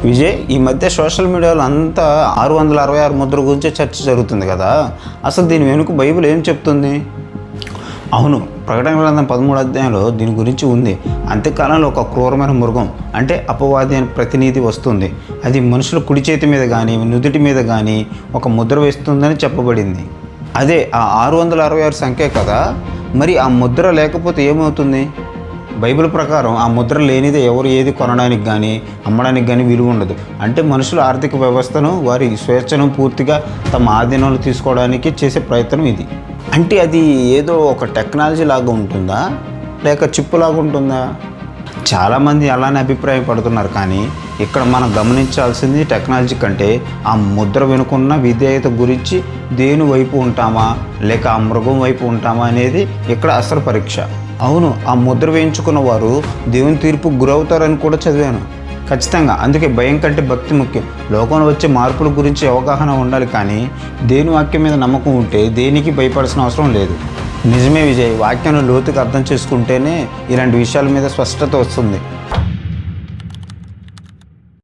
విజయ్, ఈ మధ్య సోషల్ మీడియాలో అంతా 666 ముద్ర గురించి చర్చ జరుగుతుంది కదా. అసలు దీని వెనుక బైబిల్ ఏం చెప్తుంది? అవును, ప్రకటన గ్రంథం 13వ అధ్యాయంలో దీని గురించి ఉంది. అంత్యకాలంలో ఒక క్రూరమైన మృగం, అంటే అపవాది అనే ప్రతినిధి వస్తుంది. అది మనుషుల కుడి చేతి మీద కానీ నుదుటి మీద కానీ ఒక ముద్ర వేస్తుందని చెప్పబడింది. అదే ఆ 666 సంఖ్య కదా. మరి ఆ ముద్ర లేకపోతే ఏమవుతుంది? బైబిల్ ప్రకారం ఆ ముద్ర లేనిదే ఎవరు ఏది కొనడానికి కానీ అమ్మడానికి కానీ విలువ ఉండదు. అంటే మనుషుల ఆర్థిక వ్యవస్థను, వారి స్వేచ్ఛను పూర్తిగా తమ ఆధీనంలో తీసుకోవడానికి చేసే ప్రయత్నం ఇది. అంటే అది ఏదో ఒక టెక్నాలజీ లాగా ఉంటుందా, లేక చిప్పు లాగా ఉంటుందా? చాలామంది అలానే అభిప్రాయపడుతున్నారు. కానీ ఇక్కడ మనం గమనించాల్సింది టెక్నాలజీ కంటే ఆ ముద్ర వెనుకున్న విధేయత గురించి. దేని వైపు ఉంటామా లేక ఆ మృగం వైపు ఉంటామా అనేది ఇక్కడ అసలు పరీక్ష. అవును, ఆ ముద్ర వేయించుకున్న వారు దేవుని తీర్పుకు గురవుతారని కూడా చదివాను. ఖచ్చితంగా. అందుకే భయం కంటే భక్తి ముఖ్యం. లోకంలో వచ్చే మార్పుల గురించి అవగాహన ఉండాలి, కానీ దేవుని వాక్యం మీద నమ్మకం ఉంటే దేనికి భయపడాల్సిన అవసరం లేదు. నిజమే విజయ్, వాక్యాన్ని లోతుగా అర్థం చేసుకుంటేనే ఇలాంటి విషయాల మీద స్పష్టత వస్తుంది.